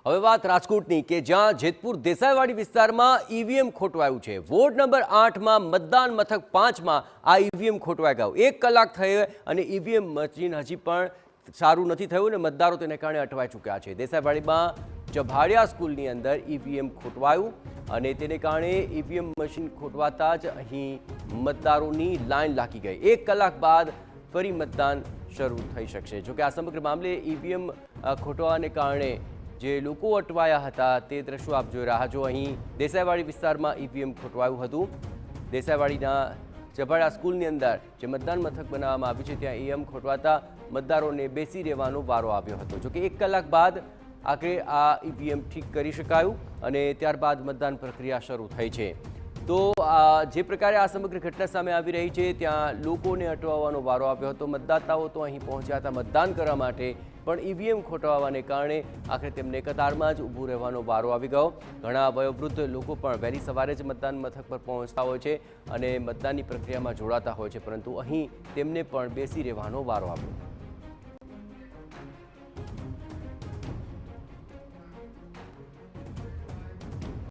હવે વાત રાજકોટની કે જ્યાં જેતપુર દેસાઈવાડી વિસ્તારમાં ઈવીએમ ખોટવાયું છે। વોર્ડ નંબર 8માં મતદાન મથક 5માં આ ઈવીએમ ખોટવાઈ ગયું। 1 કલાક થઈ અને ઈવીએમ મશીન હજી પણ સારું નથી થયું અને મતદારો તેને કારણે અટવાઈ ચૂક્યા છે। દેસાઈવાડીમાં ચભાડિયા સ્કૂલની અંદર ઈવીએમ ખોટવાયું અને તેને કારણે ઈવીએમ મશીન ખોટવાતા જ અહીં મતદારોની લાઈન લાગી ગઈ। 1 કલાક બાદ ફરી મતદાન શરૂ થઈ શકશે। જોકે આ સમગ્ર મામલે ઈવીએમ ખોટવાને કારણે જે લોકો અટવાયા હતા તે દ્રશ્યો આપ જોઈ રહ્યા છો। અહીં દેસાઈવાડી વિસ્તારમાં ઈવીએમ ખોટવાયું હતું। દેસાઈવાડીના ચભાડિયા સ્કૂલની અંદર જે મતદાન મથક બનાવવામાં આવ્યું છે ત્યાં ઈવીએમ ખોટવાતા મતદારોને બેસી રહેવાનો વારો આવ્યો હતો। જોકે 1 કલાક બાદ આખરે આ ઈવીએમ ઠીક કરી શકાયું અને ત્યારબાદ મતદાન પ્રક્રિયા શરૂ થઈ છે। તો જે પ્રકારે આ સમગ્ર ઘટના સામે આવી રહી છે ત્યાં લોકોને અટવાવાનો વારો આવ્યો હતો। મતદાતાઓ તો અહીં પહોંચ્યા હતા મતદાન કરવા માટે, પણ ઈવીએમ ખોટવાવાને કારણે આખરે તેમને કતારમાં જ ઊભું રહેવાનો વારો આવી ગયો। ઘણા વયોવૃદ્ધ લોકો પણ વહેલી સવારે જ મતદાન મથક પર પહોંચતા હોય છે અને મતદાનની પ્રક્રિયામાં જોડાતા હોય છે, પરંતુ અહીં તેમને પણ બેસી રહેવાનો વારો આવ્યો।